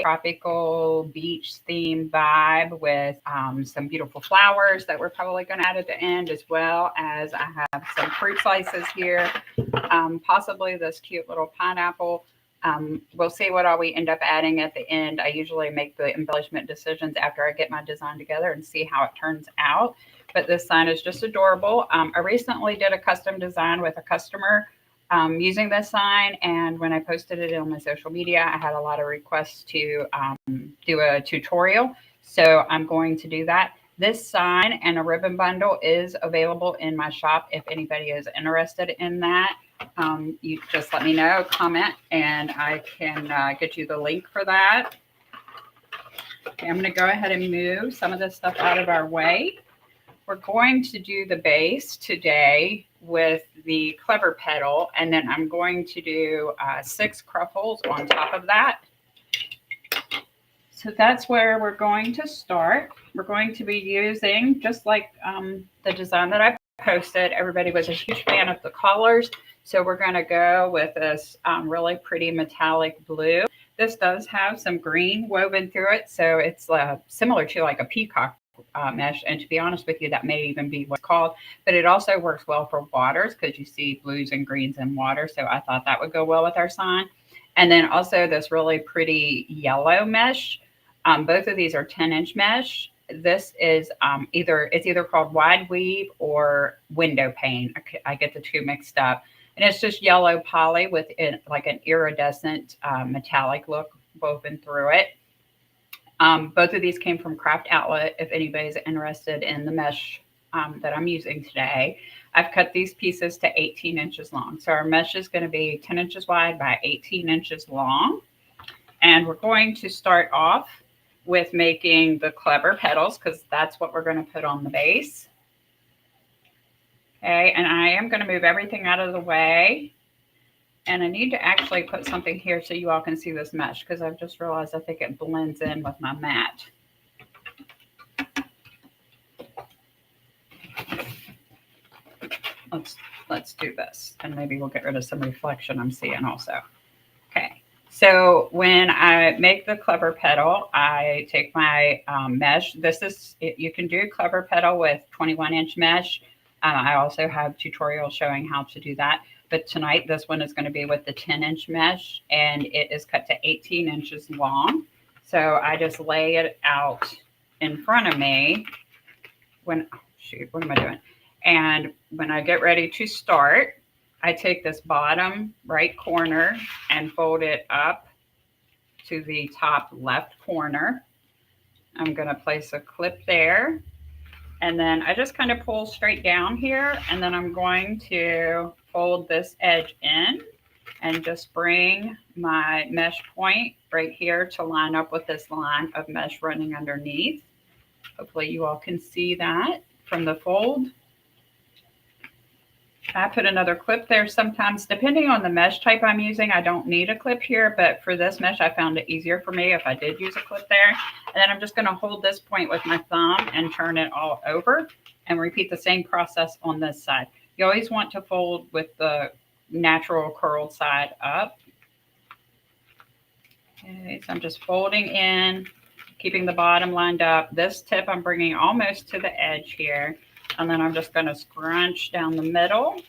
tropical beach theme vibe with some beautiful flowers that we're probably going to add at the end, as well as I have some fruit slices here, possibly this cute little pineapple. We'll see what all we end up adding at the end. I usually make the embellishment decisions after I get my design together and see how it turns out. But this sign is just adorable. I recently did a custom design with a customer using this sign, and when I posted it on my social media, I had a lot of requests to do a tutorial. So I'm going to do that. This sign and a ribbon bundle is available in my shop if anybody is interested in that. You just let me know, comment, and I can get you the link for that. Okay, I'm going to go ahead and move some of this stuff out of our way. We're going to do the base today with the Klever petal, and then I'm going to do 6 cruffles on top of that. So that's where we're going to start. We're going to be using, just like the design that I posted, everybody was a huge fan of the colors. So we're going to go with this really pretty metallic blue. This does have some green woven through it. So it's similar to like a peacock mesh. And to be honest with you, that may even be what's called. But it also works well for waters because you see blues and greens in water. So I thought that would go well with our sign. And then also this really pretty yellow mesh. Both of these are 10-inch mesh. This is either called wide weave or window pane. I get the two mixed up. And it's just yellow poly with like an iridescent metallic look woven through it. Both of these came from Craft Outlet if anybody's interested in the mesh that I'm using today. I've cut these pieces to 18 inches long. So our mesh is going to be 10 inches wide by 18 inches long. And we're going to start off with making the Klever petals because that's what we're going to put on the base. Okay, and I am going to move everything out of the way. And I need to actually put something here so you all can see this mesh because I've just realized I think it blends in with my mat. Let's do this, and maybe we'll get rid of some reflection I'm seeing also. Okay, so when I make the Klever petal, I take my mesh. You can do Klever petal with 21-inch mesh. I also have tutorials showing how to do that. But tonight, this one is going to be with the 10-inch mesh, and it is cut to 18 inches long. So I just lay it out in front of me what am I doing? And when I get ready to start, I take this bottom right corner and fold it up to the top left corner. I'm going to place a clip there. And then I just kind of pull straight down here, and then I'm going to fold this edge in and just bring my mesh point right here to line up with this line of mesh running underneath. Hopefully you all can see that from the fold. I put another clip there sometimes, depending on the mesh type I'm using. I don't need a clip here, but for this mesh, I found it easier for me if I did use a clip there. And then I'm just going to hold this point with my thumb and turn it all over and repeat the same process on this side. You always want to fold with the natural curled side up. Okay, so I'm just folding in, keeping the bottom lined up. This tip I'm bringing almost to the edge here. And then I'm just going to scrunch down the middle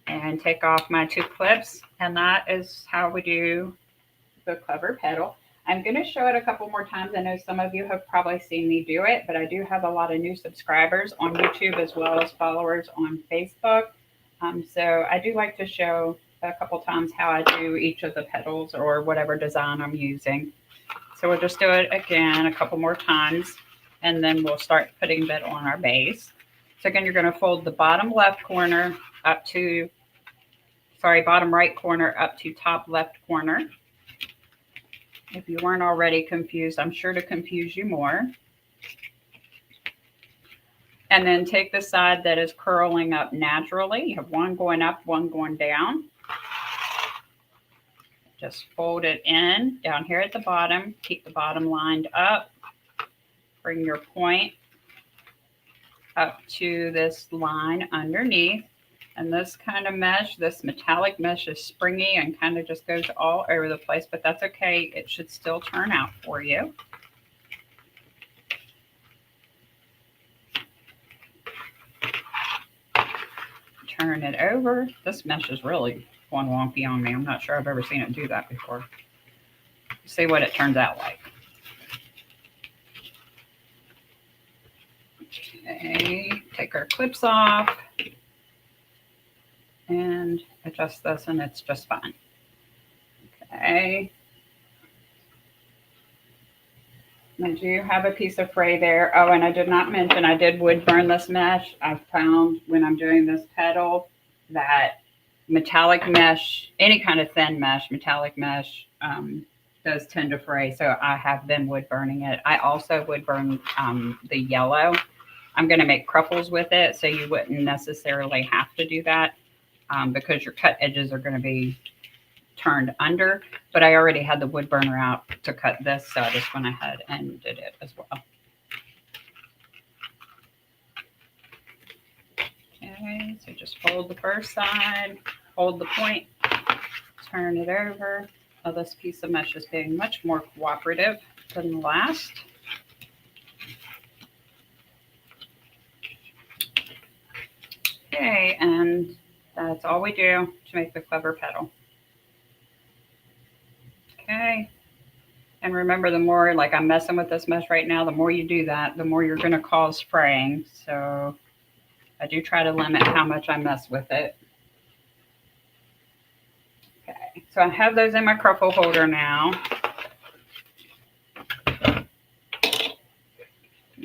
and take off my 2 clips. And that is how we do the Klever petal. I'm going to show it a couple more times. I know some of you have probably seen me do it, but I do have a lot of new subscribers on YouTube as well as followers on Facebook. So I do like to show a couple times how I do each of the petals or whatever design I'm using. So we'll just do it again a couple more times, and then we'll start putting that on our base. So again, you're going to fold the bottom left corner up to, bottom right corner up to top left corner. If you weren't already confused, I'm sure to confuse you more. And then take the side that is curling up naturally. You have one going up, one going down. Just fold it in down here at the bottom. Keep the bottom lined up. Bring your point up to this line underneath. And this kind of mesh, this metallic mesh is springy and kind of just goes all over the place, but that's okay. It should still turn out for you. Turn it over. This mesh is really going wonky on me. I'm not sure I've ever seen it do that before. See what it turns out like. Okay, take our clips off and adjust this, and it's just fine. Okay. I do have a piece of fray there. Oh, and I did not mention I did wood burn this mesh. I found when I'm doing this petal that metallic mesh, any kind of thin mesh, metallic mesh, does tend to fray. So I have been wood burning it. I also would burn the yellow. I'm going to make cruffles with it, so you wouldn't necessarily have to do that because your cut edges are going to be turned under, but I already had the wood burner out to cut this, so I just went ahead and did it as well. Okay, so just fold the first side, hold the point, turn it over. Oh, this piece of mesh is being much more cooperative than the last. Okay, and that's all we do to make the Klever petal. Okay, and remember, the more, like I'm messing with this mesh right now, the more you do that, the more you're going to cause fraying. So I do try to limit how much I mess with it. Okay, so I have those in my cruffle holder now.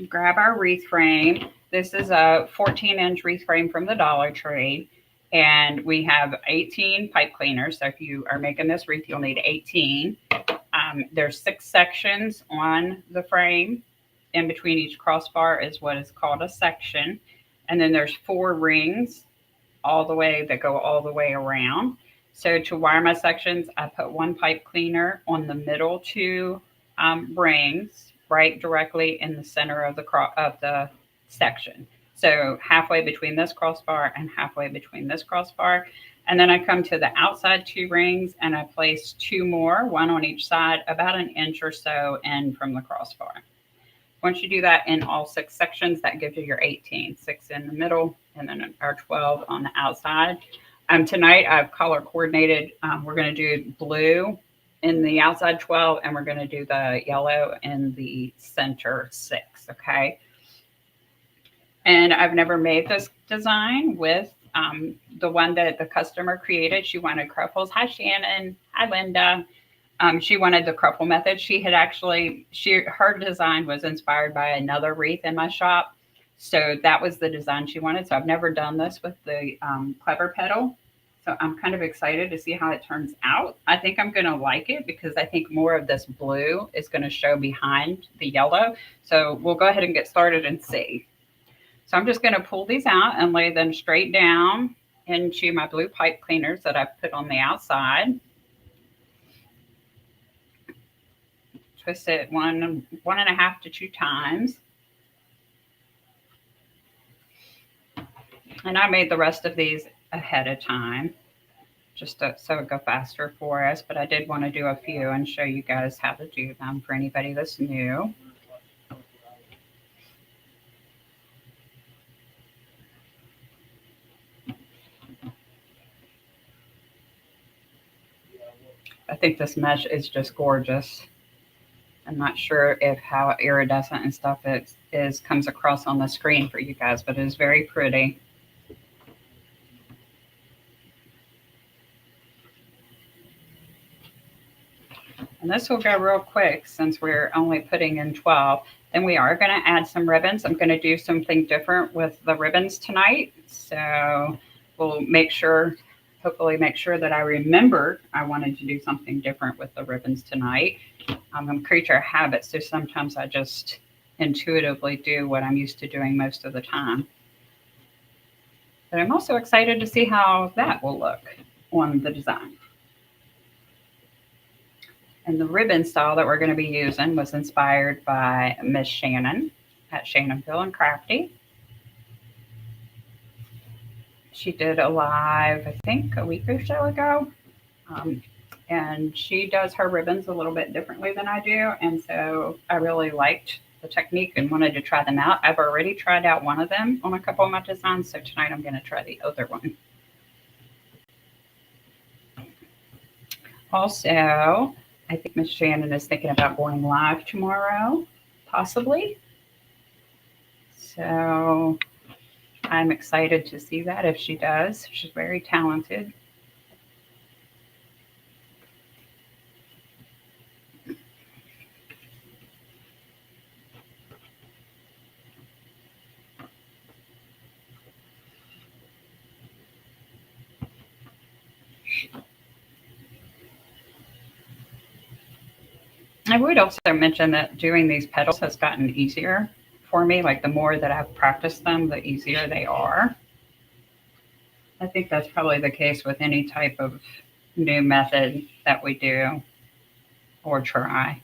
Grab our wreath frame. This is a 14-inch wreath frame from the Dollar Tree. And we have 18 pipe cleaners. So if you are making this wreath, you'll need 18. There's 6 sections on the frame. In between each crossbar is what is called a section. And then there's 4 rings all the way that go all the way around. So to wire my sections, I put 1 pipe cleaner on the middle 2 rings, right directly in the center of the section. So halfway between this crossbar and halfway between this crossbar. And then I come to the outside 2 rings and I place 2 more, 1 on each side, about 1 inch or so in from the crossbar. Once you do that in all 6 sections, that gives you your 18, 6 in the middle, and then our 12 on the outside. Tonight I've color coordinated. We're going to do blue in the outside 12, and we're going to do the yellow in the center 6, okay? And I've never made this design with the one that the customer created. She wanted cruffles. Hi, Shannon. Hi, Linda. She wanted the cruffle method. She had actually, her design was inspired by another wreath in my shop. So that was the design she wanted. So I've never done this with the Klever petal. So I'm kind of excited to see how it turns out. I think I'm going to like it because I think more of this blue is going to show behind the yellow. So we'll go ahead and get started and see. So I'm just going to pull these out and lay them straight down into my blue pipe cleaners that I've put on the outside. Twist it 1.5 to 2 times. And I made the rest of these ahead of time, just so it go faster for us. But I did want to do a few and show you guys how to do them for anybody that's new. I think this mesh is just gorgeous. I'm not sure if how iridescent and stuff it comes across on the screen for you guys, but it is very pretty. And this will go real quick since we're only putting in 12. Then we are going to add some ribbons. I'm going to do something different with the ribbons tonight. So we'll hopefully make sure that I remember I wanted to do something different with the ribbons tonight. I'm a creature of habit, so sometimes I just intuitively do what I'm used to doing most of the time. But I'm also excited to see how that will look on the design. And the ribbon style that we're going to be using was inspired by Miss Shannon at Shannonville and Crafty. She did a live, I think, a week or so ago. Um, and she does her ribbons a little bit differently than I do. And so I really liked the technique and wanted to try them out. I've already tried out one of them on a couple of my designs. So tonight I'm going to try the other one. Also, I think Miss Shannon is thinking about going live tomorrow, possibly. So I'm excited to see that if she does. She's very talented. I would also mention that doing these petals has gotten easier for me. Like the more that I've practiced them, the easier they are. I think that's probably the case with any type of new method that we do or try.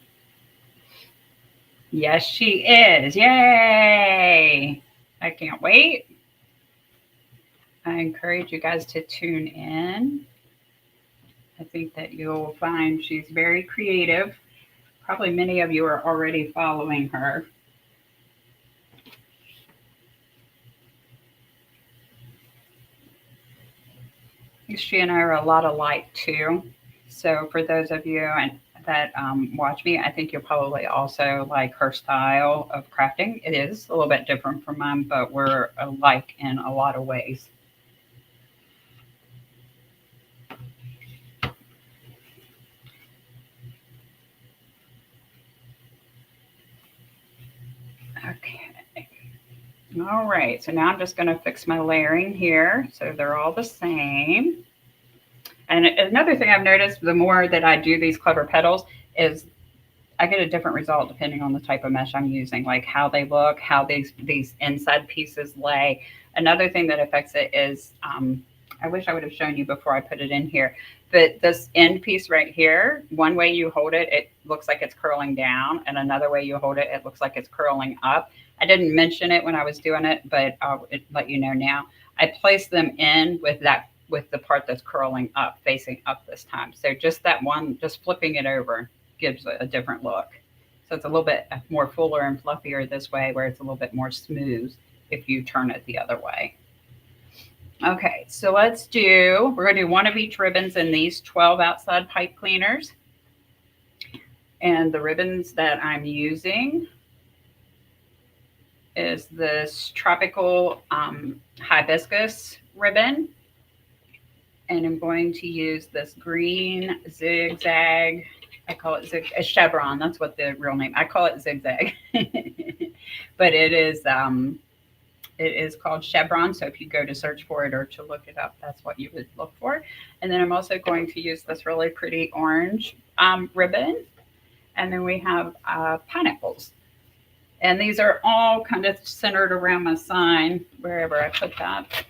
Yes, she is. Yay! I can't wait. I encourage you guys to tune in. I think that you'll find she's very creative. Probably many of you are already following her. She and I are a lot alike too. So for those of you that watch me, I think you'll probably also like her style of crafting. It is a little bit different from mine, but we're alike in a lot of ways. Okay. All right. So now I'm just going to fix my layering here so they're all the same. And another thing I've noticed, the more that I do these Klever petals, is I get a different result depending on the type of mesh I'm using, like how they look, how these inside pieces lay. Another thing that affects it is, I wish I would have shown you before I put it in here, but this end piece right here, one way you hold it, it looks like it's curling down, and another way you hold it, it looks like it's curling up. I didn't mention it when I was doing it, but I'll let you know now. I placed them in with the part that's curling up, facing up this time. So just that one, just flipping it over gives a different look. So it's a little bit more fuller and fluffier this way, where it's a little bit more smooth if you turn it the other way. Okay, so we're going to do one of each ribbons in these 12 outside pipe cleaners. And the ribbons that I'm using is this tropical hibiscus ribbon. And I'm going to use this green zigzag. I call it a chevron. That's what the real name. I call it zigzag, but it is called chevron. So if you go to search for it or to look it up, that's what you would look for. And then I'm also going to use this really pretty orange ribbon. And then we have pineapples. And these are all kind of centered around my sign, wherever I put that.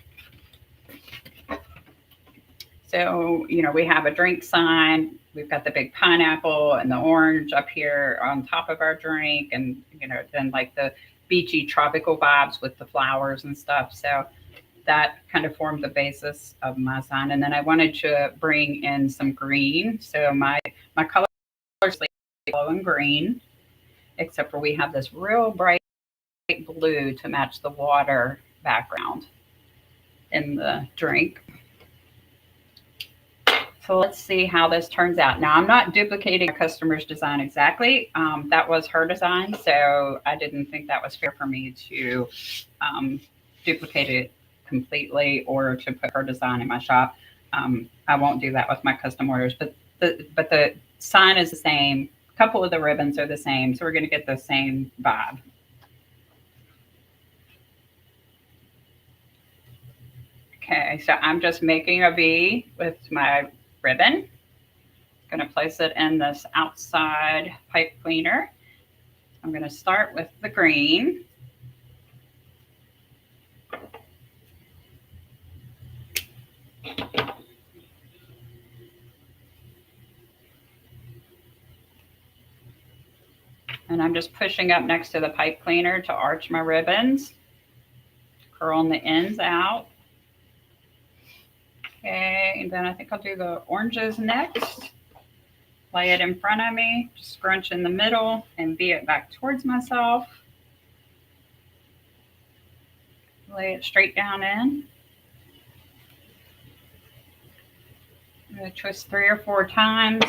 So, we have a drink sign. We've got the big pineapple and the orange up here on top of our drink. And, then like the beachy tropical vibes with the flowers and stuff. So that kind of formed the basis of my sign. And then I wanted to bring in some green. So my colors are yellow and green, except for we have this real bright blue to match the water background in the drink. So let's see how this turns out. Now, I'm not duplicating a customer's design exactly. That was her design, so I didn't think that was fair for me to duplicate it completely or to put her design in my shop. I won't do that with my custom orders, but the sign is the same. A couple of the ribbons are the same, so we're going to get the same vibe. Okay, so I'm just making a V with my ribbon. I'm going to place it in this outside pipe cleaner. I'm going to start with the green. And I'm just pushing up next to the pipe cleaner to arch my ribbons, curling the ends out. Okay, and then I think I'll do the oranges next. Lay it in front of me, just scrunch in the middle and V it back towards myself. Lay it straight down in. I'm going to twist 3 or 4 times.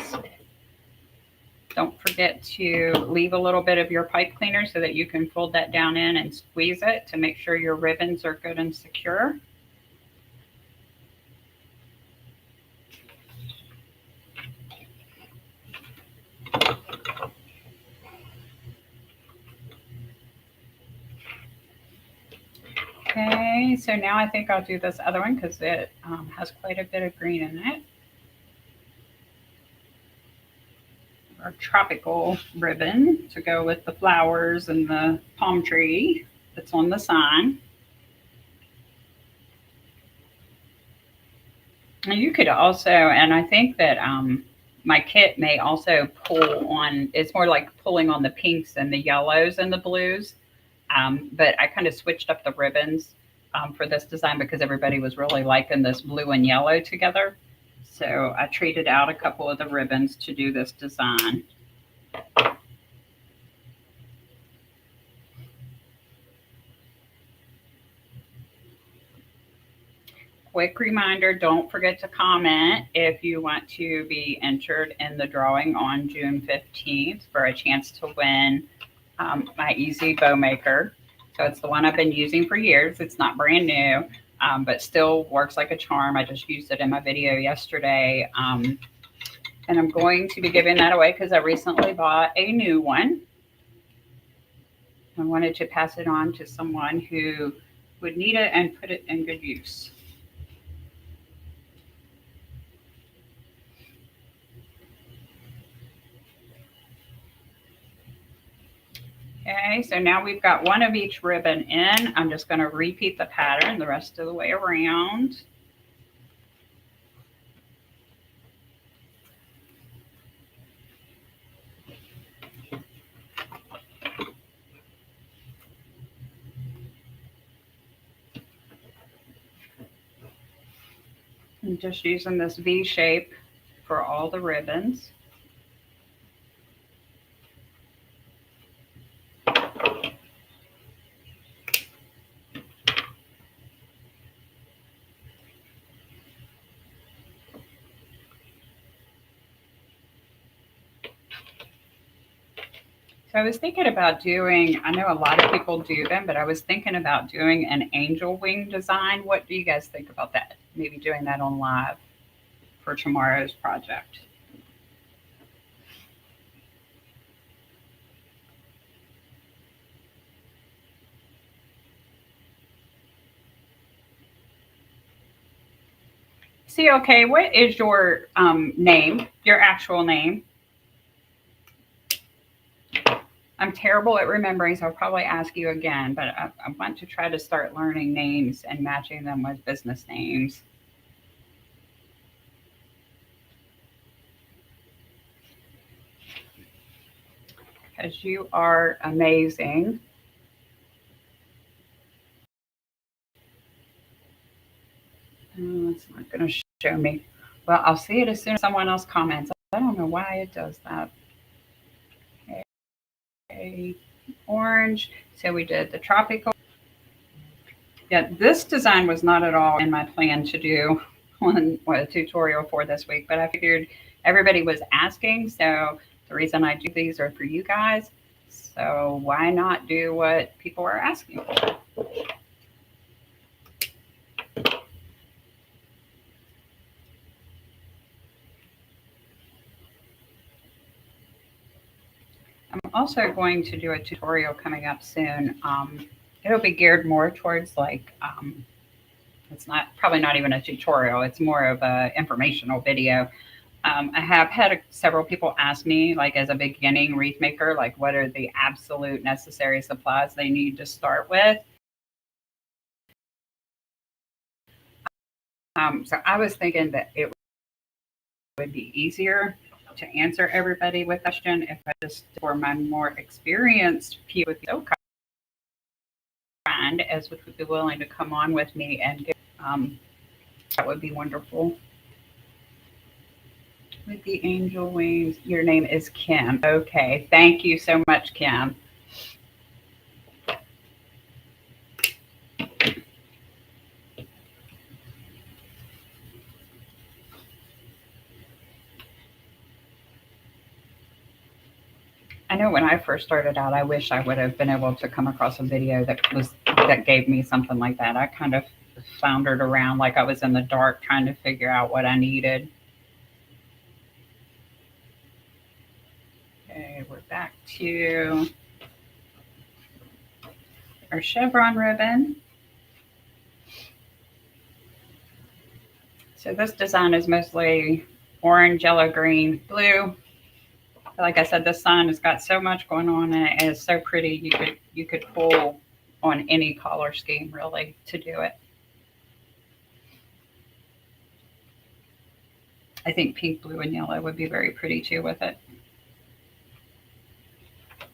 Don't forget to leave a little bit of your pipe cleaner so that you can fold that down in and squeeze it to make sure your ribbons are good and secure. Okay, so now I think I'll do this other one because it has quite a bit of green in it. Our tropical ribbon to go with the flowers and the palm tree that's on the sign. And you could also, and I think that my kit may also pull on, it's more like pulling on the pinks and the yellows and the blues. But I kind of switched up the ribbons for this design because everybody was really liking this blue and yellow together. So I traded out a couple of the ribbons to do this design. Quick reminder, don't forget to comment if you want to be entered in the drawing on June 15th for a chance to win my Easy Bow Maker. So it's the one I've been using for years. It's not brand new, but still works like a charm. I just used it in my video yesterday. And I'm going to be giving that away because I recently bought a new one. I wanted to pass it on to someone who would need it and put it in good use. Okay, so now we've got one of each ribbon in. I'm just going to repeat the pattern the rest of the way around. I'm just using this V shape for all the ribbons. So I was thinking about doing, I know a lot of people do them, but I was thinking about doing an angel wing design. What do you guys think about that? Maybe doing that on live for tomorrow's project. See, okay, what is your name, your actual name? I'm terrible at remembering, so I'll probably ask you again, but I want to try to start learning names and matching them with business names. Because you are amazing. It's not going to show me. Well, I'll see it as soon as someone else comments. I don't know why it does that. Okay, orange. So we did the tropical. Yeah, this design was not at all in my plan to do a tutorial for this week, but I figured everybody was asking, so the reason I do these are for you guys. So why not do what people are asking for? I'm also going to do a tutorial coming up soon. It'll be geared more towards like, it's not probably not even a tutorial. It's more of a informational video. I have had several people ask me, like as a beginning wreath maker, like what are the absolute necessary supplies they need to start with. So I was thinking that it would be easier to answer everybody with a question if I just, for my more experienced people would be so kind as would be willing to come on with me and give That would be wonderful. With the angel wings, your name is Kim. Okay, thank you so much, Kim. I know when I first started out, I wish I would have been able to come across a video that gave me something like that. I kind of floundered around like I was in the dark trying to figure out what I needed. Okay, we're back to our chevron ribbon. So this design is mostly orange, yellow, green, blue. Like I said, the sun has got so much going on and it is so pretty. You could pull on any color scheme really to do it. I think pink, blue, and yellow would be very pretty too with it.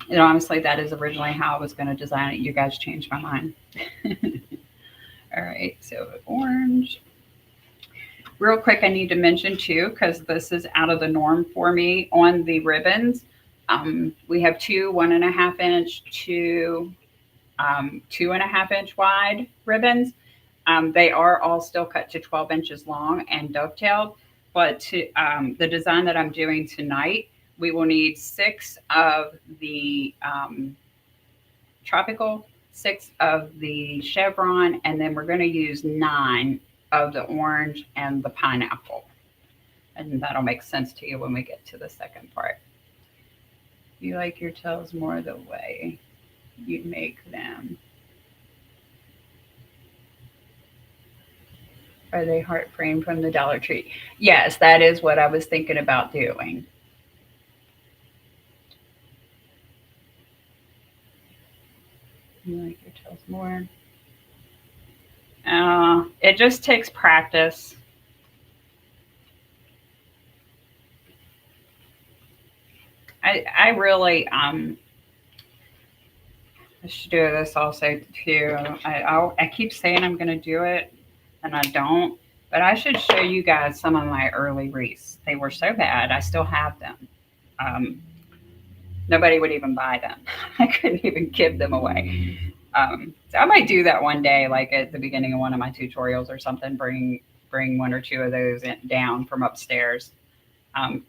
And honestly, that is originally how I was going to design it. You guys changed my mind. All right, so orange. Real quick, I need to mention too, because this is out of the norm for me on the ribbons. We have two 1.5 inch, two 2.5 inch wide ribbons. They are all still cut to 12 inches long and dovetailed. But to, the design that I'm doing tonight, we will need 6 of the tropical, 6 of the chevron, and then we're going to use 9 of the orange and the pineapple. And that'll make sense to you when we get to the second part. You like your tails more the way you make them. Are they heart frame from the Dollar Tree? Yes, that is what I was thinking about doing. You like your tails more? It just takes practice. I really I should do this also too. I keep saying I'm gonna do it, and I don't. But I should show you guys some of my early wreaths. They were so bad. I still have them. Um, Nobody would even buy them. I couldn't even give them away. So I might do that one day, like at the beginning of one of my tutorials or something. Bring 1 or 2 of those down from upstairs,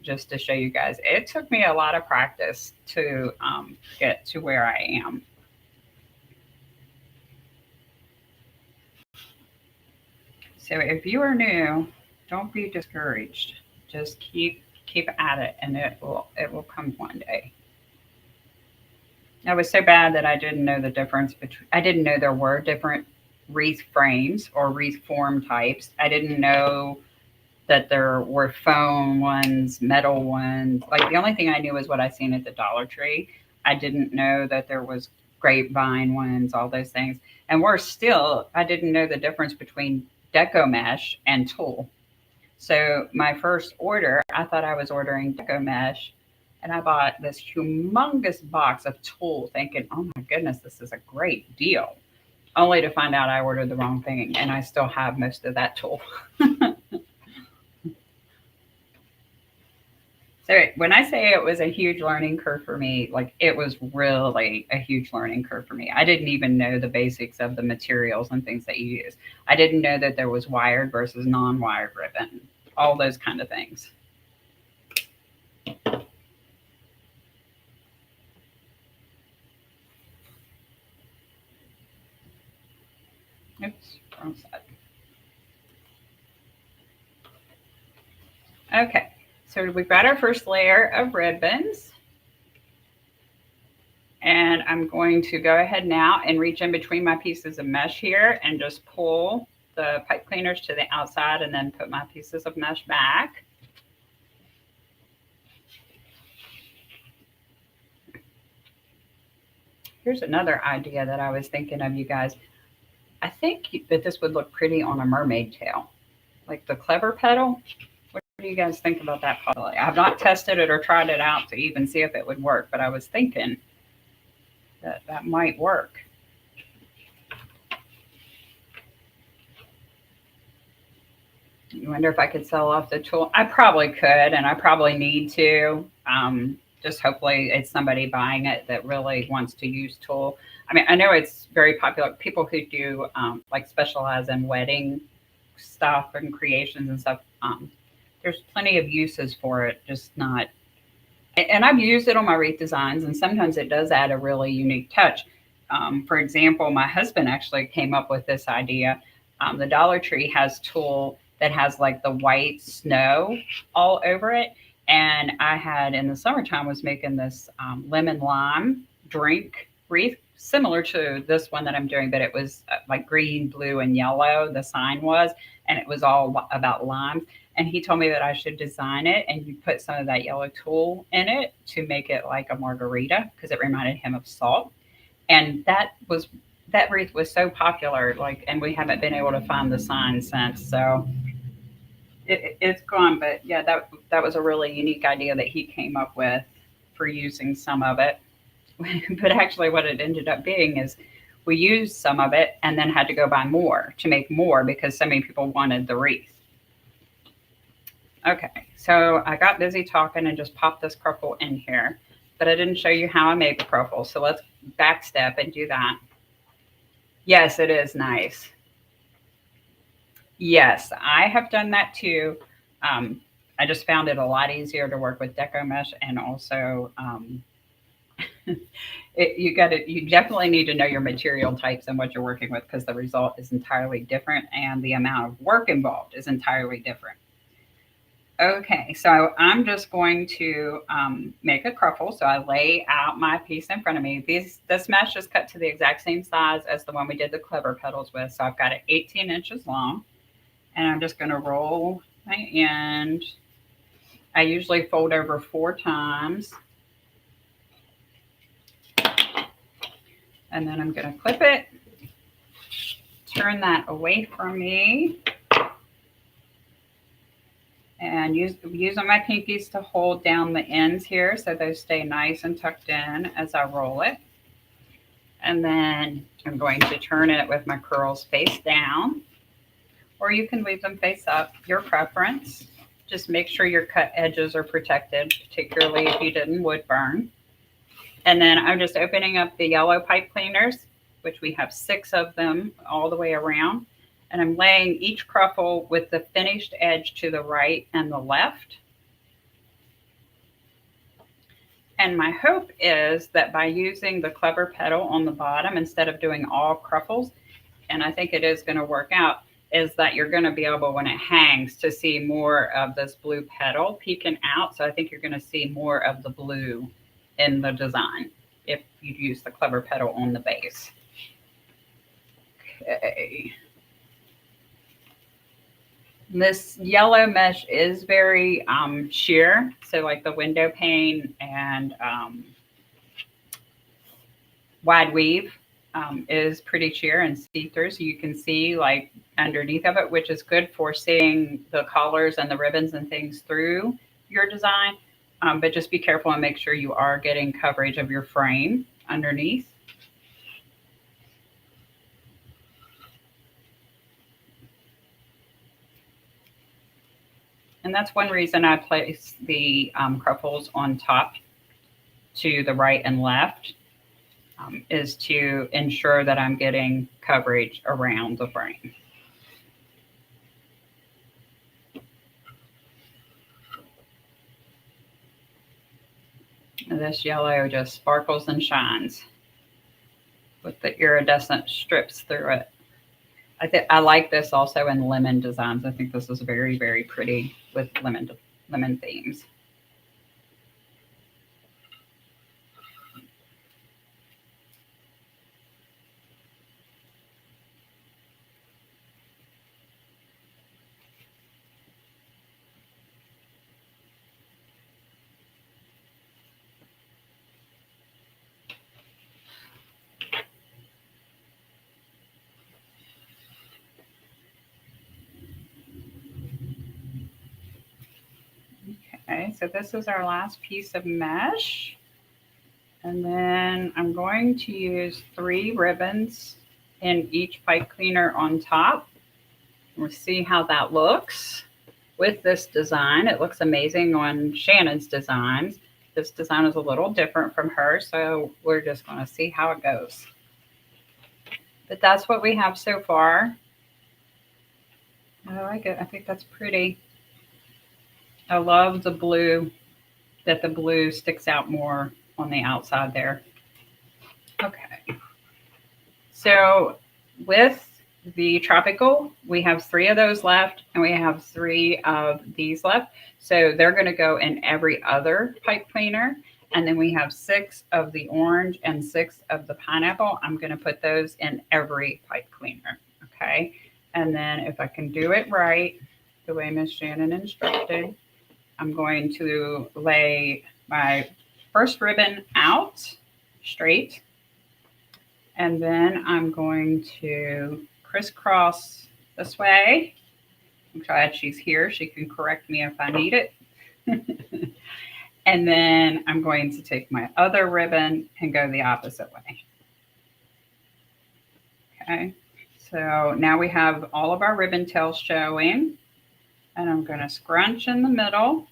just to show you guys. It took me a lot of practice to get to where I am. So if you are new, don't be discouraged. Just keep at it, and it will come one day. I was so bad that I didn't know the difference between. I didn't know there were different wreath frames or wreath form types. I didn't know that there were foam ones, metal ones. Like the only thing I knew was what I seen at the Dollar Tree. I didn't know that there was grapevine ones, all those things. And worse still, I didn't know the difference between deco mesh and tulle. So my first order, I thought I was ordering deco mesh, and I bought this humongous box of tulle thinking, oh my goodness, this is a great deal. Only to find out I ordered the wrong thing, and I still have most of that tulle. So when I say it was a huge learning curve for me, like it was really a huge learning curve for me. I didn't even know the basics of the materials and things that you use. I didn't know that there was wired versus non-wired ribbon, all those kind of things. Oops, wrong side. Okay, so we've got our first layer of ribbons. And I'm going to go ahead now and reach in between my pieces of mesh here and just pull the pipe cleaners to the outside and then put my pieces of mesh back. Here's another idea that I was thinking of, you guys. I think that this would look pretty on a mermaid tail, like the Klever petal. What do you guys think about that? Probably. I've not tested it or tried it out to even see if it would work, but I was thinking that might work. You wonder if I could sell off the tool. I probably could, and I probably need to. Just hopefully it's somebody buying it that really wants to use tulle. I mean, I know it's very popular. People who do like specialize in wedding stuff and creations and stuff. There's plenty of uses for it, just not. And I've used it on my wreath designs, and sometimes it does add a really unique touch. For example, my husband actually came up with this idea. The Dollar Tree has tulle that has like the white snow all over it. And I had in the summertime was making this lemon lime drink wreath, similar to this one that I'm doing, but it was like green, blue, and yellow. The sign was, and it was all about limes. And he told me that I should design it and you put some of that yellow tulle in it to make it like a margarita because it reminded him of salt. And that wreath was so popular, like, and we haven't been able to find the sign since. So it's gone. But yeah, that was a really unique idea that he came up with for using some of it. But actually, what it ended up being is we used some of it and then had to go buy more to make more because so many people wanted the wreath. Okay, so I got busy talking and just popped this cruffle in here, but I didn't show you how I made the cruffle. So let's back step and do that. Yes, it is nice. Yes, I have done that too. I just found it a lot easier to work with deco mesh, and also you definitely need to know your material types and what you're working with because the result is entirely different and the amount of work involved is entirely different. Okay, so I'm just going to make a cruffle. So I lay out my piece in front of me. This mesh is cut to the exact same size as the one we did the Klever petals with. So I've got it 18 inches long, and I'm just going to roll my end. I usually fold over 4 times, and then I'm going to clip it, turn that away from me, and using my pinkies to hold down the ends here so those stay nice and tucked in as I roll it. And then I'm going to turn it with my curls face down, or you can leave them face up, your preference. Just make sure your cut edges are protected, particularly if you didn't wood burn. And then I'm just opening up the yellow pipe cleaners, which we have 6 of them all the way around. And I'm laying each cruffle with the finished edge to the right and the left. And my hope is that by using the Klever petal on the bottom instead of doing all cruffles, and I think it is going to work out, is that you're going to be able, when it hangs, to see more of this blue petal peeking out. So I think you're going to see more of the blue in the design if you use the Klever petal on the base. Okay. This yellow mesh is very sheer, so like the window pane and wide weave is pretty sheer and see-through, so you can see like underneath of it, which is good for seeing the collars and the ribbons and things through your design. But just be careful and make sure you are getting coverage of your frame underneath. And that's one reason I place the cruffles on top to the right and left, is to ensure that I'm getting coverage around the frame. And this yellow just sparkles and shines with the iridescent strips through it. I like this also in lemon designs. I think this is very, very pretty with lemon themes. Okay, so this is our last piece of mesh. And then I'm going to use 3 ribbons in each pipe cleaner on top. We'll see how that looks with this design. It looks amazing on Shannon's designs. This design is a little different from hers, so we're just going to see how it goes. But that's what we have so far. I like it. I think that's pretty. I love the blue, that the blue sticks out more on the outside there. Okay. So with the tropical, we have 3 of those left, and we have 3 of these left. So they're going to go in every other pipe cleaner. And then we have 6 of the orange and 6 of the pineapple. I'm going to put those in every pipe cleaner. Okay. And then if I can do it right, the way Miss Shannon instructed, I'm going to lay my first ribbon out straight. And then I'm going to crisscross this way. I'm glad she's here. She can correct me if I need it. And then I'm going to take my other ribbon and go the opposite way. Okay, so now we have all of our ribbon tails showing. And I'm going to scrunch in the middle,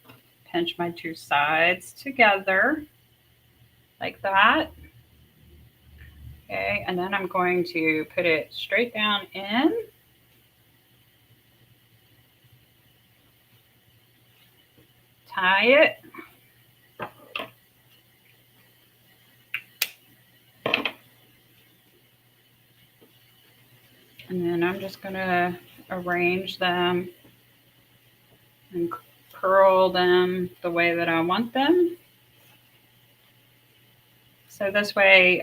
pinch my 2 sides together like that. Okay, and then I'm going to put it straight down in. Tie it. And then I'm just going to arrange them and curl them the way that I want them. So this way,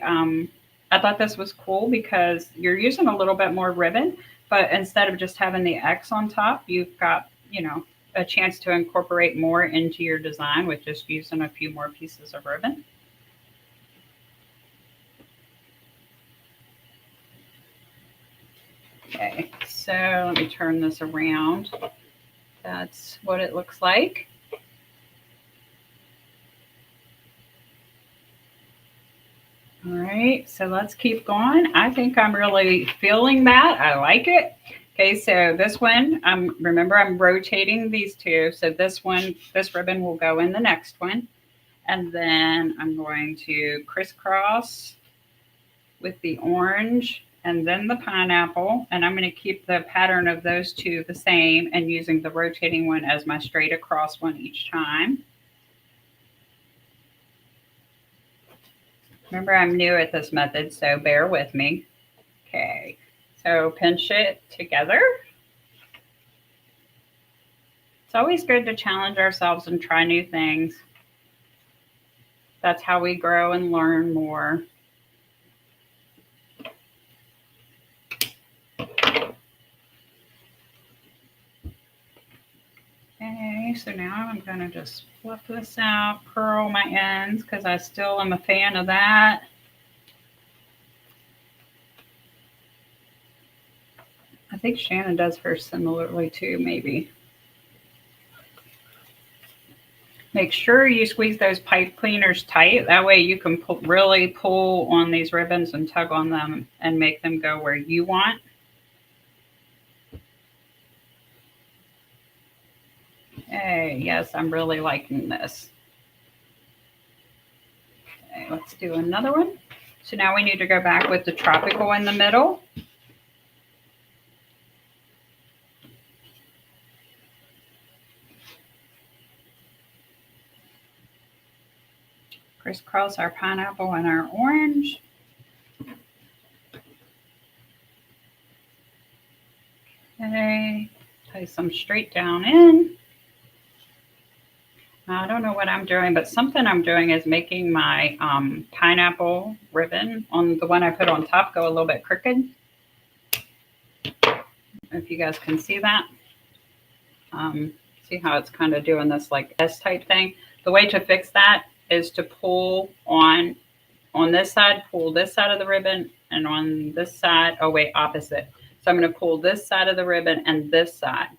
I thought this was cool because you're using a little bit more ribbon, but instead of just having the X on top, you've got, you know, a chance to incorporate more into your design with just using a few more pieces of ribbon. Okay, so let me turn this around. That's what it looks like. All right, so let's keep going. I think I'm really feeling that. I like it. Okay, so this one, remember I'm rotating these 2. So this one, this ribbon will go in the next one. And then I'm going to crisscross with the orange and then the pineapple. And I'm going to keep the pattern of those 2 the same and using the rotating one as my straight across one each time. Remember, I'm new at this method, so bear with me. Okay, so pinch it together. It's always good to challenge ourselves and try new things. That's how we grow and learn more. Okay, so now I'm going to just fluff this out, curl my ends, because I still am a fan of that. I think Shannon does hers similarly too, maybe. Make sure you squeeze those pipe cleaners tight. That way you can really pull on these ribbons and tug on them and make them go where you want. Okay, yes, I'm really liking this. Okay, let's do another one. So now we need to go back with the tropical in the middle. Crisscross our pineapple and our orange. Okay, place them straight down in. I don't know what I'm doing, but something I'm doing is making my pineapple ribbon on the one I put on top go a little bit crooked. If you guys can see that. See how it's kind of doing this like S type thing. The way to fix that is to pull on this side, pull this side of the ribbon, and on this side, oh wait, opposite. So I'm going to pull this side of the ribbon and this side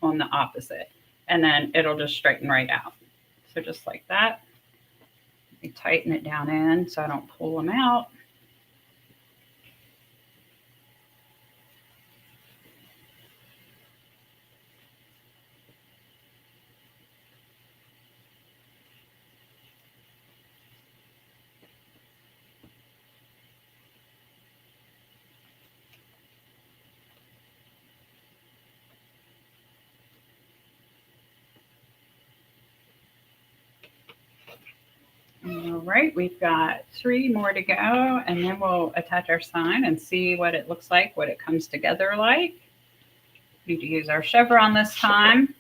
on the opposite, and then it'll just straighten right out. So just like that. Let me tighten it down in so I don't pull them out. All right, we've got 3 more to go, and then we'll attach our sign and see what it looks like, what it comes together like. We need to use our chevron this time.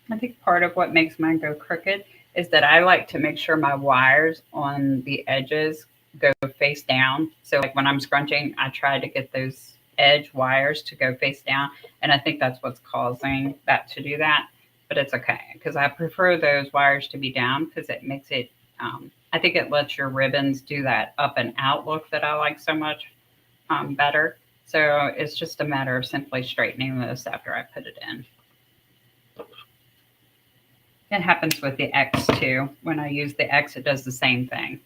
I think part of what makes mine go crooked is that I like to make sure my wires on the edges go face down. So like when I'm scrunching, I try to get those edge wires to go face down. And I think that's what's causing that to do that. But it's okay because I prefer those wires to be down because it makes it, I think it lets your ribbons do that up and out look that I like so much better. So it's just a matter of simply straightening this after I put it in. It happens with the X too. When I use the X, it does the same thing.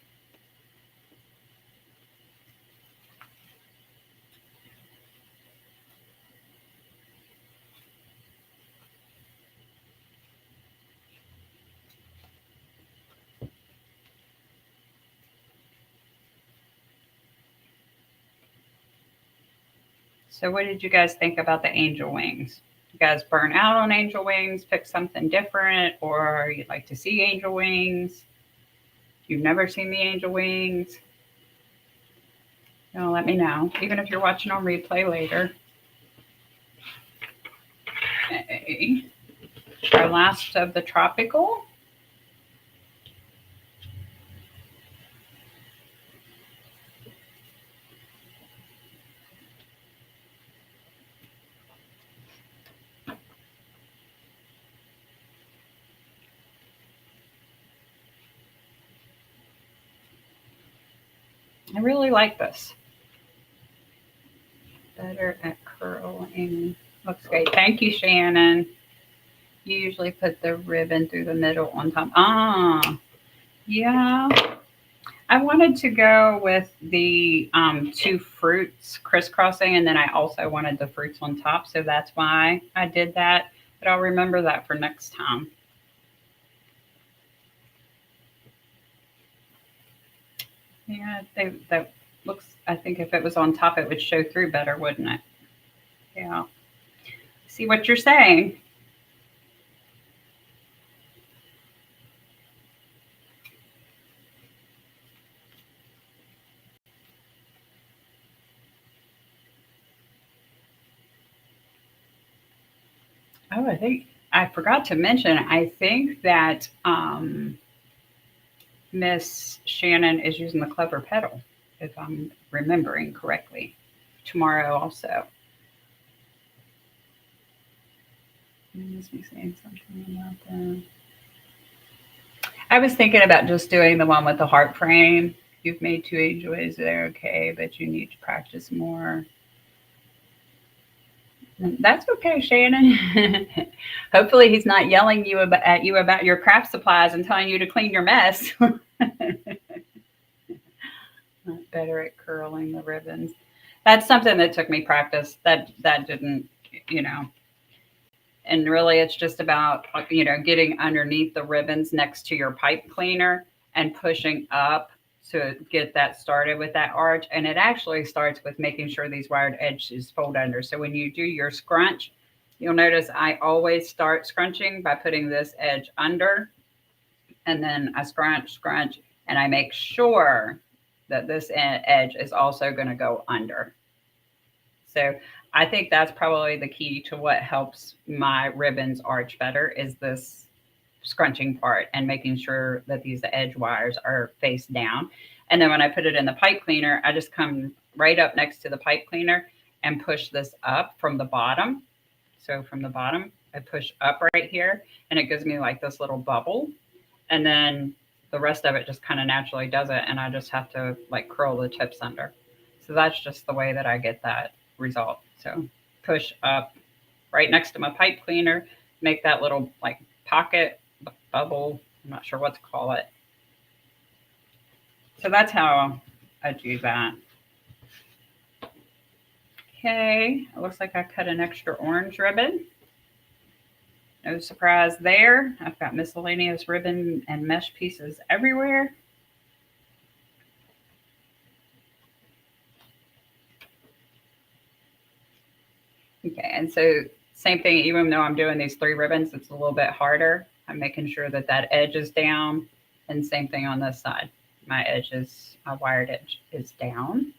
So what did you guys think about the angel wings? You guys burn out on angel wings, pick something different, or you'd like to see angel wings? You've never seen the angel wings? Let me know, even if you're watching on replay later. Okay. Our last of the tropical. I really like this. Better at curling. Looks great. Thank you, Shannon. You usually put the ribbon through the middle on top. Ah, yeah. I wanted to go with the 2 fruits crisscrossing, and then I also wanted the fruits on top, so that's why I did that. But I'll remember that for next time. Yeah, that looks, I think if it was on top, it would show through better, wouldn't it? Yeah. See what you're saying. Oh, I think I forgot to mention, I think that Miss Shannon is using the Klever Petal, if I'm remembering correctly, tomorrow also. Is me saying something about that? I was thinking about just doing the one with the heart frame. You've made 2 angel ways there, okay, but you need to practice more. That's okay, Shannon. Hopefully he's not yelling at you about your craft supplies and telling you to clean your mess. Better at curling the ribbons. That's something that took me practice. That didn't, you know. And really it's just about, getting underneath the ribbons next to your pipe cleaner and pushing up to get that started with that arch. And it actually starts with making sure these wired edges fold under. So when you do your scrunch, you'll notice I always start scrunching by putting this edge under, and then I scrunch, and I make sure that this edge is also going to go under. So I think that's probably the key to what helps my ribbons arch better is this scrunching part and making sure that these edge wires are face down. And then when I put it in the pipe cleaner, I just come right up next to the pipe cleaner and push this up from the bottom. So from the bottom, I push up right here, and it gives me like this little bubble. And then the rest of it just kind of naturally does it. And I just have to like curl the tips under. So that's just the way that I get that result. So push up right next to my pipe cleaner, make that little like pocket bubble. I'm not sure what to call it. So that's how I do that. Okay, it looks like I cut an extra orange ribbon. No surprise there. I've got miscellaneous ribbon and mesh pieces everywhere. Okay, and so same thing, even though I'm doing these 3 ribbons, it's a little bit harder. I'm making sure that that edge is down, and same thing on this side. My edge is, my wired edge is down.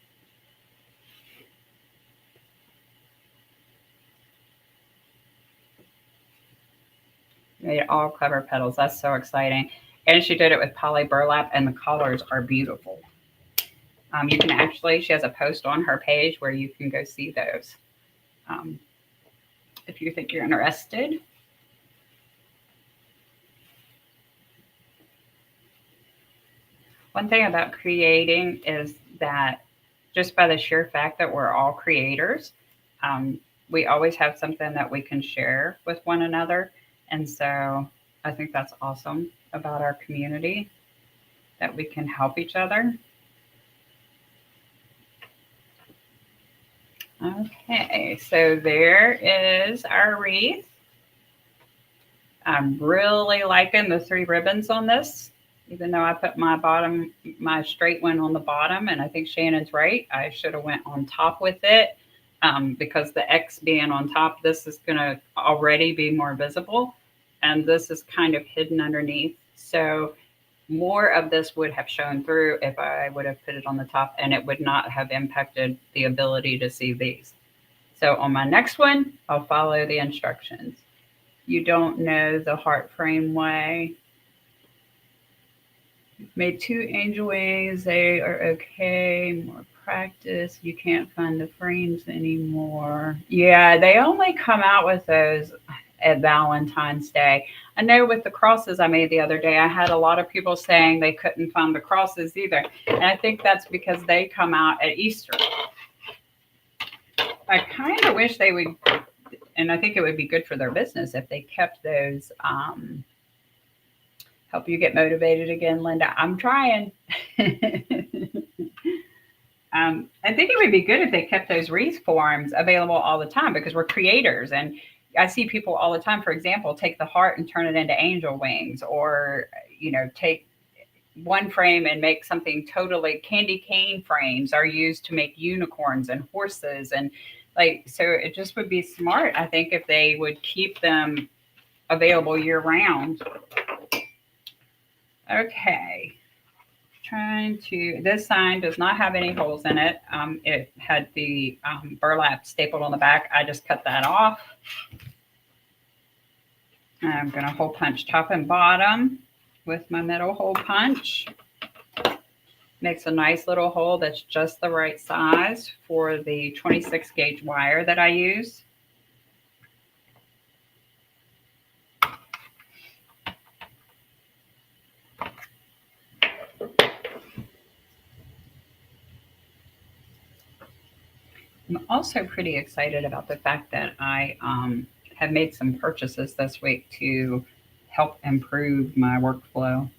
Made all Klever petals. That's so exciting. And she did it with poly burlap, and the colors are beautiful. You can actually, she has a post on her page where you can go see those if you think you're interested. One thing about creating is that just by the sheer fact that we're all creators, we always have something that we can share with one another. And so I think that's awesome about our community, that we can help each other. Okay, so there is our wreath. I'm really liking the 3 ribbons on this, even though I put my straight one on the bottom, and I think Shannon's right. I should have went on top with it because the X being on top, this is going to already be more visible, and this is kind of hidden underneath. So more of this would have shown through if I would have put it on the top, and it would not have impacted the ability to see these. So on my next one, I'll follow the instructions. You don't know the heart frame way. Made 2 angel wings. They are okay. More practice. You can't find the frames anymore. Yeah, they only come out with those at Valentine's Day. I know with the crosses I made the other day, I had a lot of people saying they couldn't find the crosses either. And I think that's because they come out at Easter. I kind of wish they would, and I think it would be good for their business if they kept those. Help you get motivated again, Linda. I'm trying. I think it would be good if they kept those wreath forms available all the time, because we're creators, and I see people all the time, for example, take the heart and turn it into angel wings, or, take one frame and make something totally. Candy cane frames are used to make unicorns and horses, and so it just would be smart, I think, if they would keep them available year round. Okay. This sign does not have any holes in it. It had the burlap stapled on the back. I just cut that off. I'm going to hole punch top and bottom with my middle hole punch. Makes a nice little hole that's just the right size for the 26 gauge wire that I use. I'm also pretty excited about the fact that I have made some purchases this week to help improve my workflow.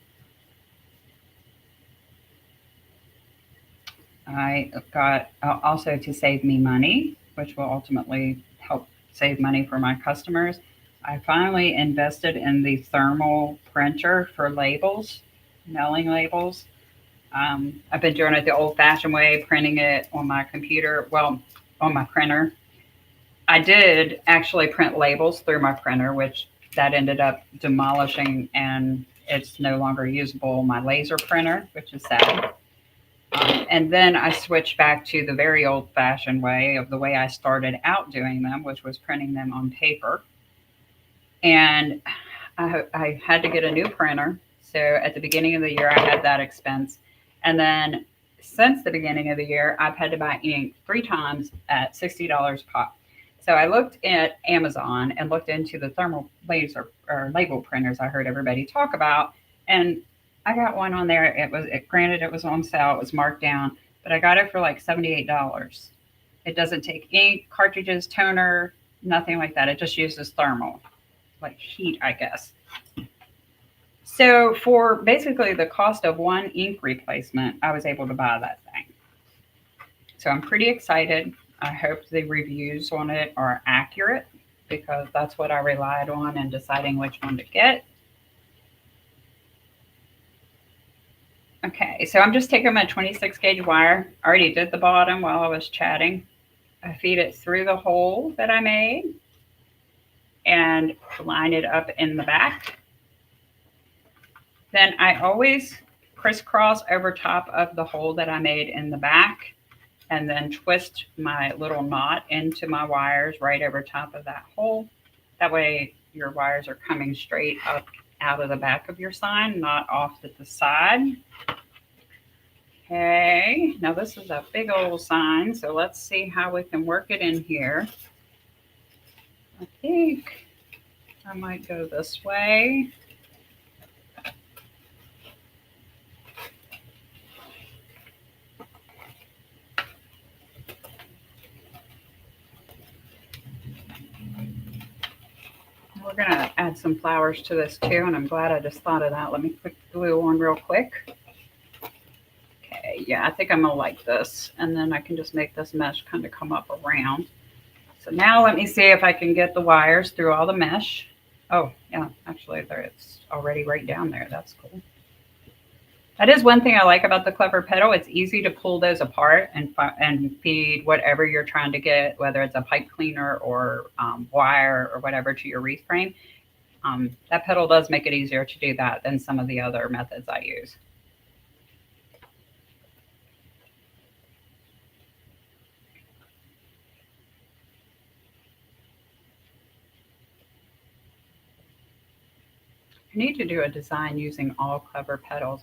I got also to save me money, which will ultimately help save money for my customers. I finally invested in the thermal printer for labels, mailing labels. I've been doing it the old-fashioned way, printing it on my computer, well, on my printer. I did actually print labels through my printer, which that ended up demolishing, and it's no longer usable, my laser printer, which is sad. And then I switched back to the very old-fashioned way of the way I started out doing them, which was printing them on paper. And I had to get a new printer. So at the beginning of the year, I had that expense. And then since the beginning of the year, I've had to buy ink 3 times at $60 pop. So I looked at Amazon and looked into the thermal laser or label printers I heard everybody talk about. And I got one on there. Granted, it was on sale. It was marked down, but I got it for like $78. It doesn't take ink, cartridges, toner, nothing like that. It just uses thermal, like heat, I guess. So for basically the cost of one ink replacement, I was able to buy that thing. So I'm pretty excited. I hope the reviews on it are accurate, because that's what I relied on in deciding which one to get. Okay, so I'm just taking my 26 gauge wire. I already did the bottom while I was chatting. I feed it through the hole that I made and line it up in the back. Then I always crisscross over top of the hole that I made in the back and then twist my little knot into my wires right over top of that hole. That way your wires are coming straight up out of the back of your sign, not off to the side. Okay, now this is a big old sign, so let's see how we can work it in here. I think I might go this way. We're going to add some flowers to this too, and I'm glad I just thought of that. Let me put glue on real quick. Okay, yeah, I think I'm going to like this, and then I can just make this mesh kind of come up around. So now let me see if I can get the wires through all the mesh. Oh, yeah, actually, it's already right down there. That's cool. That is one thing I like about the Klever Petal. It's easy to pull those apart and feed whatever you're trying to get, whether it's a pipe cleaner or wire or whatever, to your wreath frame. That petal does make it easier to do that than some of the other methods I use. I need to do a design using all Klever petals.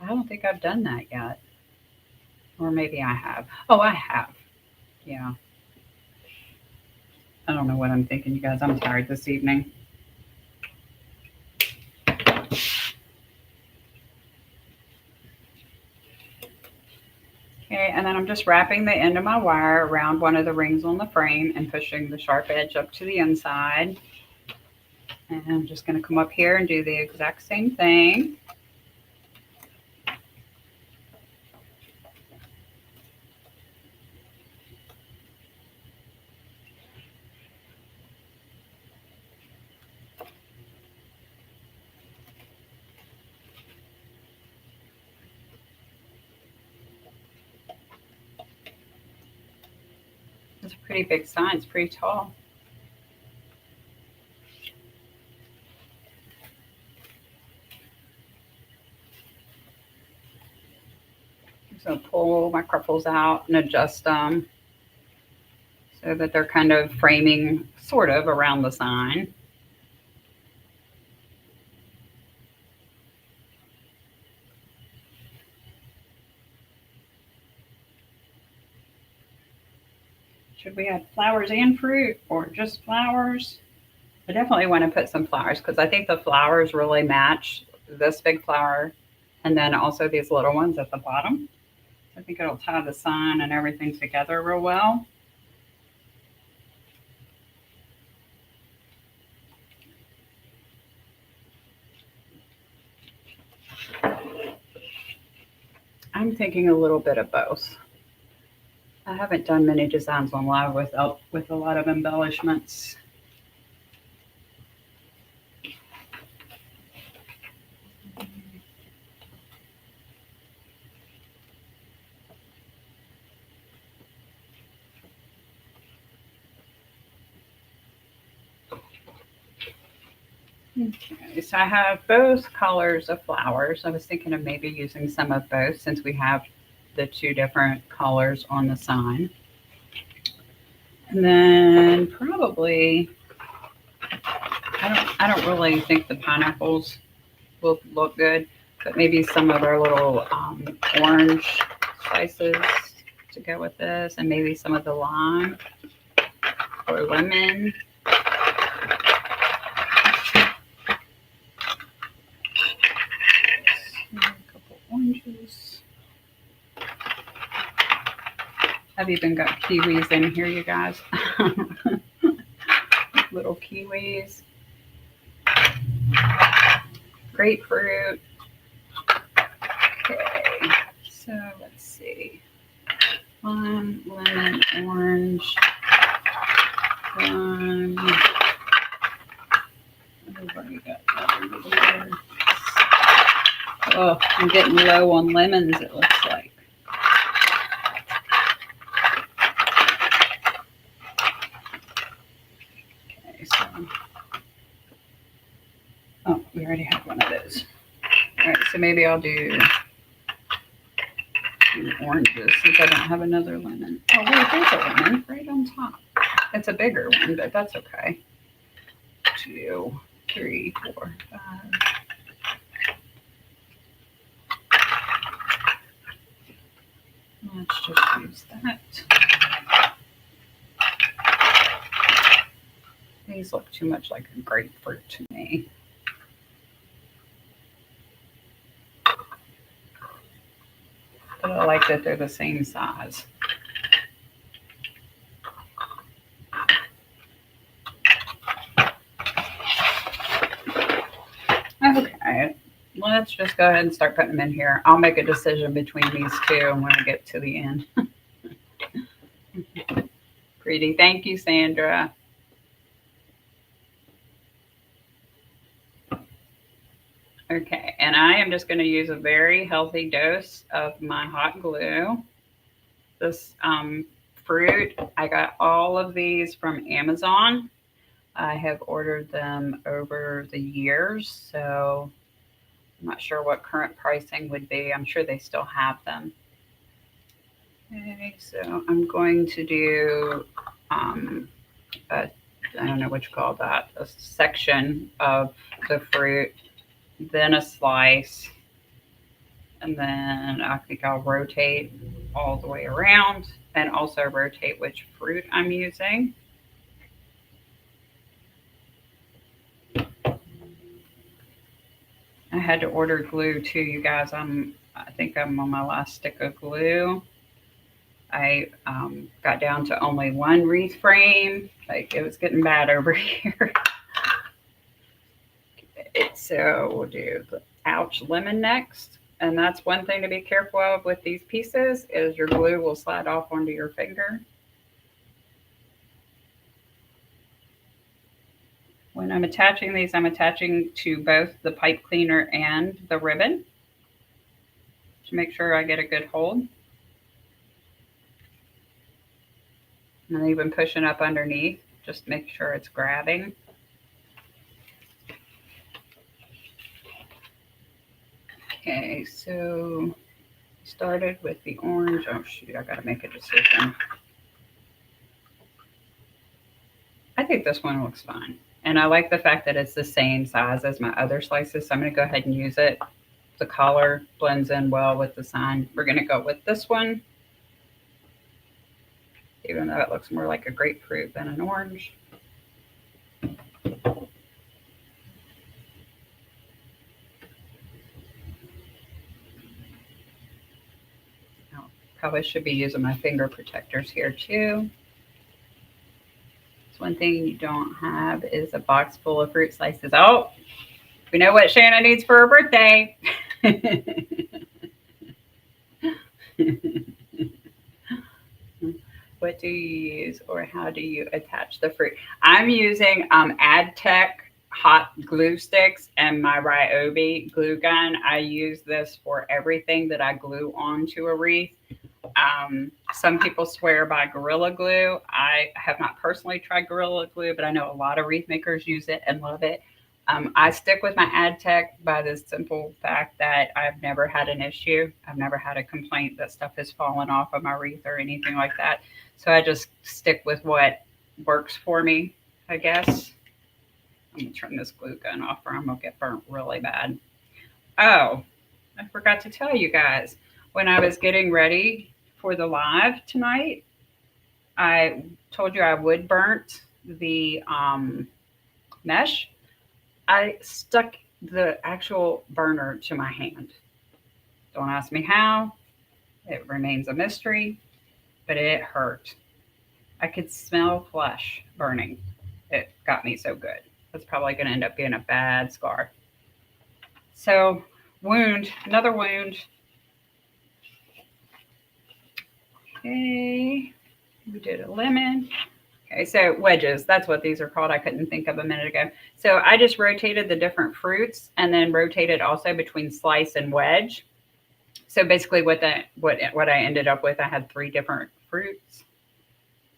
I don't think I've done that yet. Or maybe I have. Oh, I have. Yeah. I don't know what I'm thinking, you guys. I'm tired this evening. Okay, and then I'm just wrapping the end of my wire around one of the rings on the frame and pushing the sharp edge up to the inside. And I'm just going to come up here and do the exact same thing. It's a pretty big sign. It's pretty tall. So pull my cruffles out and adjust them so that they're kind of framing sort of around the sign. Should we add flowers and fruit or just flowers? I definitely want to put some flowers because I think the flowers really match this big flower and then also these little ones at the bottom. I think it'll tie the sign and everything together real well. I'm thinking a little bit of both. I haven't done many designs on live with a lot of embellishments. Okay, so I have both colors of flowers. I was thinking of maybe using some of both since we have the two different colors on the sign. And then probably, I don't really think the pineapples will look good, but maybe some of our little orange slices to go with this, and maybe some of the lime or lemon. Oranges. I've even got kiwis in here, you guys. Little kiwis. Grapefruit. Okay, so let's see. Lime, lemon, orange, lime. Everybody got that over there. Oh, I'm getting low on lemons, it looks like. So maybe I'll do oranges since I don't have another lemon. Oh wait, there's a lemon right on top. It's a bigger one, but that's okay. 2, 3, 4, 5. Let's just use that. These look too much like a grapefruit to me. But I like that they're the same size. Okay, let's just go ahead and start putting them in here. I'll make a decision between these two when I get to the end. Pretty. Thank you, Sandra. Okay, and I am just going to use a very healthy dose of my hot glue. This fruit, I got all of these from Amazon. I have ordered them over the years, so I'm not sure what current pricing would be. I'm sure they still have them. Okay, so I'm going to do, I don't know what you call that, a section of the fruit, then a slice, and then I think I'll rotate all the way around and also rotate which fruit I'm using. I had to order glue too, you guys. I think I'm on my last stick of glue. I got down to only one wreath frame. Like it was getting bad over here. So we'll do the ouch lemon next. And that's one thing to be careful of with these pieces is your glue will slide off onto your finger. When I'm attaching these, I'm attaching to both the pipe cleaner and the ribbon to make sure I get a good hold. And even pushing up underneath, just make sure it's grabbing. Okay, so started with the orange. Oh shoot, I gotta make a decision. I think this one looks fine. And I like the fact that it's the same size as my other slices. So I'm gonna go ahead and use it. The color blends in well with the sign. We're gonna go with this one, even though it looks more like a grapefruit than an orange. Probably should be using my finger protectors here too. One thing you don't have is a box full of fruit slices. Oh, we know what Shanna needs for her birthday. What do you use or how do you attach the fruit? I'm using AdTech hot glue sticks and my Ryobi glue gun. I use this for everything that I glue onto a wreath. Some people swear by Gorilla Glue. I have not personally tried Gorilla Glue, but I know a lot of wreath makers use it and love it. I stick with my AdTech by the simple fact that I've never had an issue. I've never had a complaint that stuff has fallen off of my wreath or anything like that. So I just stick with what works for me, I guess. I'm going to turn this glue gun off or I'm going to get burnt really bad. Oh, I forgot to tell you guys. When I was getting ready for the live tonight, I told you I wood burnt the mesh. I stuck the actual burner to my hand. Don't ask me how. It remains a mystery, but it hurt. I could smell flesh burning. It got me so good. That's probably going to end up being a bad scar. So, wound, another wound. Okay, we did a lemon. Okay, so wedges, that's what these are called. I couldn't think of a minute ago. So I just rotated the different fruits and then rotated also between slice and wedge. So basically what I ended up with, I had 3 different fruits,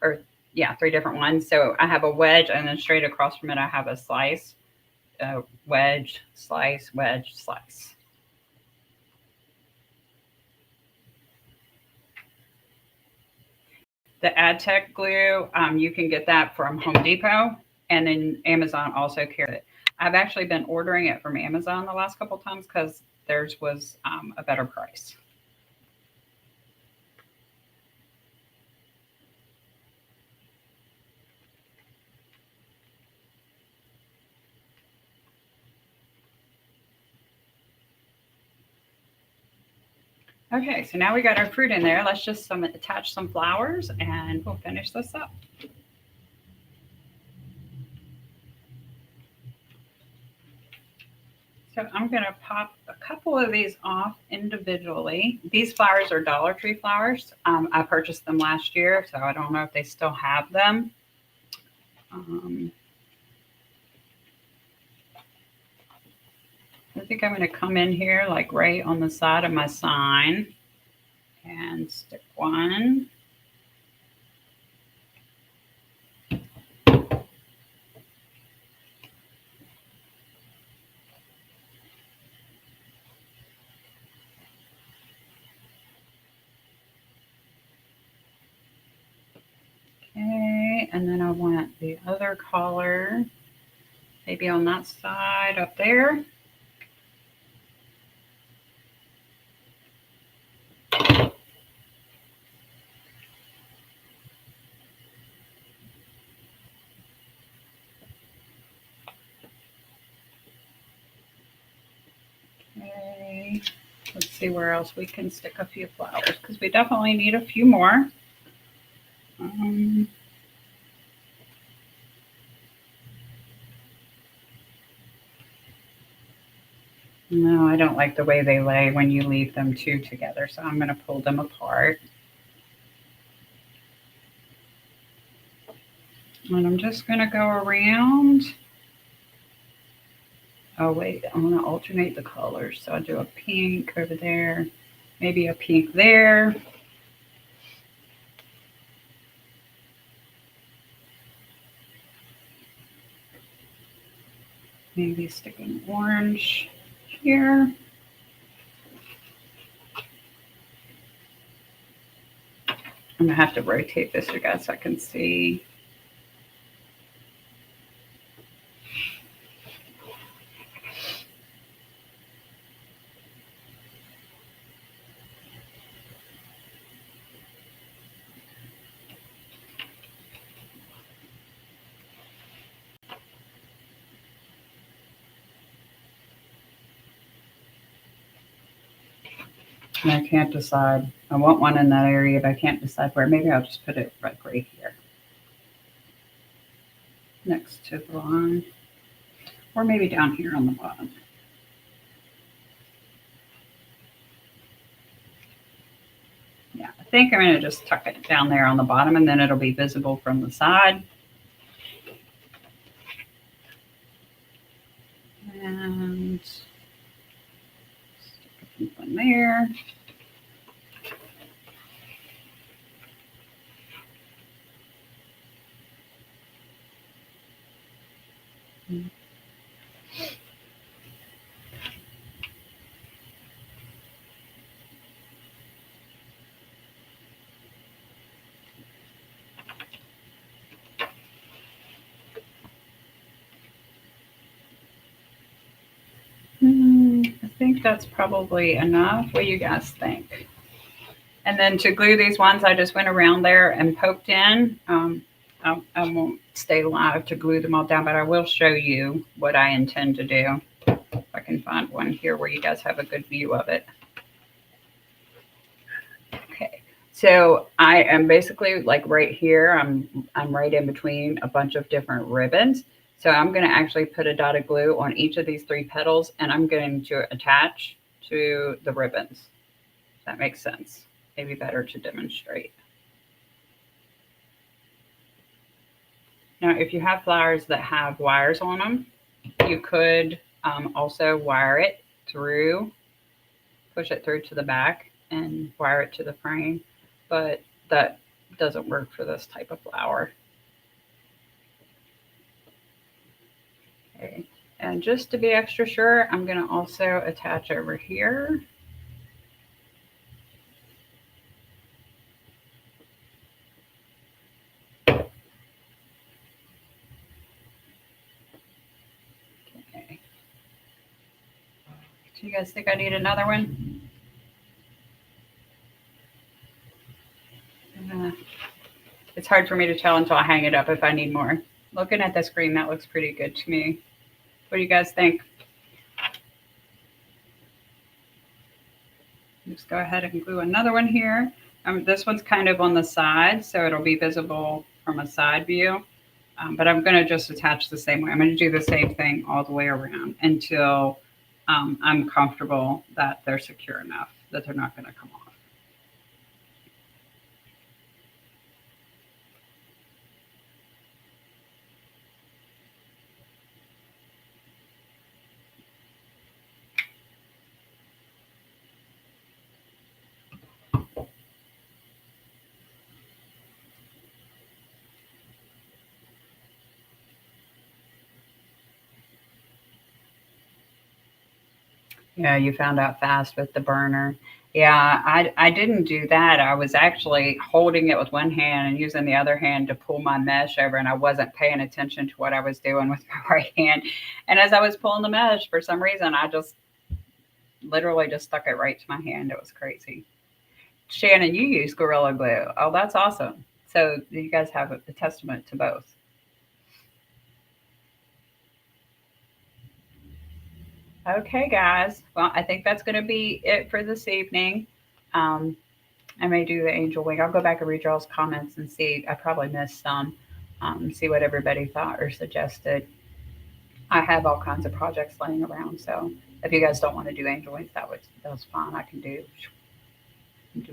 or yeah, 3 different ones. So I have a wedge and then straight across from it, I have a slice, wedge, slice, wedge, slice. The Adtech glue, you can get that from Home Depot, and then Amazon also carries it. I've actually been ordering it from Amazon the last couple times because theirs was a better price. Okay, so now we got our fruit in there. Let's just attach some flowers and we'll finish this up. So I'm going to pop a couple of these off individually. These flowers are Dollar Tree flowers. I purchased them last year, so I don't know if they still have them. I think I'm going to come in here like right on the side of my sign and stick one. Okay, and then I want the other color, maybe on that side up there. Okay, let's see where else we can stick a few flowers because we definitely need a few more. No, I don't like the way they lay when you leave them two together, so I'm going to pull them apart. And I'm just going to go around. Oh, wait, I want to alternate the colors. So I'll do a pink over there, maybe a pink there. Maybe sticking orange here. I'm going to have to rotate this, you guys, so I can see. And I can't decide. I want one in that area, but I can't decide where. Maybe I'll just put it right here. Next to the line. Or maybe down here on the bottom. Yeah, I think I'm going to just tuck it down there on the bottom and then it'll be visible from the side. And stick a pink one there. I think that's probably enough. What do you guys think? And then to glue these ones, I just went around there and poked in. I won't stay live to glue them all down, but I will show you what I intend to do. If I can find one here where you guys have a good view of it. Okay, so I am basically like right here. I'm right in between a bunch of different ribbons. So I'm going to actually put a dot of glue on each of these three petals, and I'm going to attach to the ribbons. That makes sense. Maybe better to demonstrate. Now, if you have flowers that have wires on them, you could also wire it through, push it through to the back and wire it to the frame, but that doesn't work for this type of flower. Okay, and just to be extra sure, I'm going to also attach over here. Do you guys think I need another one? It's hard for me to tell until I hang it up if I need more. Looking at the screen, that looks pretty good to me. What do you guys think? Just go ahead and glue another one here. This one's kind of on the side, so it'll be visible from a side view. But I'm going to just attach the same way. I'm going to do the same thing all the way around until I'm comfortable that they're secure enough that they're not going to come off. Yeah, you found out fast with the burner. Yeah, I didn't do that. I was actually holding it with one hand and using the other hand to pull my mesh over, and I wasn't paying attention to what I was doing with my right hand. And as I was pulling the mesh, for some reason, I just literally just stuck it right to my hand. It was crazy. Shannon, you use Gorilla Glue. Oh, that's awesome. So you guys have a testament to both. Okay, guys. Well, I think that's going to be it for this evening. Um, I may do the angel wing. I'll go back and read y'all's comments and see. I probably missed some. See what everybody thought or suggested. I have all kinds of projects laying around, so if you guys don't want to do angel wings, that's fine. I can do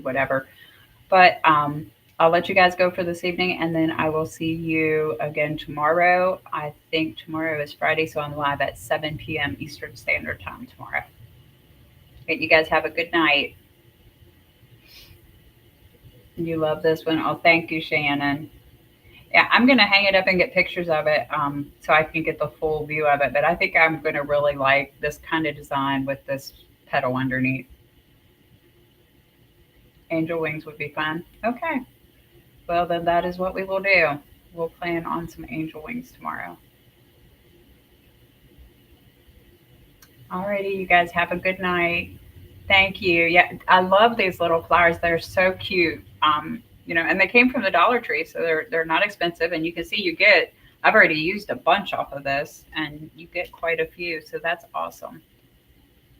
whatever. But I'll let you guys go for this evening, and then I will see you again tomorrow. I think tomorrow is Friday, so I'm live at 7 p.m. Eastern Standard Time tomorrow. Okay, you guys have a good night. You love this one. Oh, thank you, Shannon. Yeah, I'm gonna hang it up and get pictures of it, so I can get the full view of it. But I think I'm gonna really like this kind of design with this petal underneath. Angel wings would be fun. Okay. Well, then that is what we will do. We'll plan on some angel wings tomorrow. Alrighty, you guys have a good night. Thank you. Yeah, I love these little flowers. They're so cute. And they came from the Dollar Tree, so they're not expensive. And you can see I've already used a bunch off of this, and you get quite a few. So that's awesome.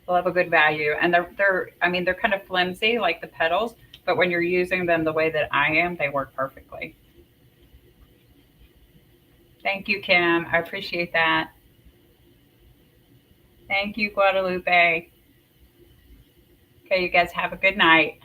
They'll have a good value, and they're kind of flimsy like the petals, but when you're using them the way that I am, they work perfectly. Thank you, Kim. I appreciate that. Thank you, Guadalupe. Okay, you guys have a good night.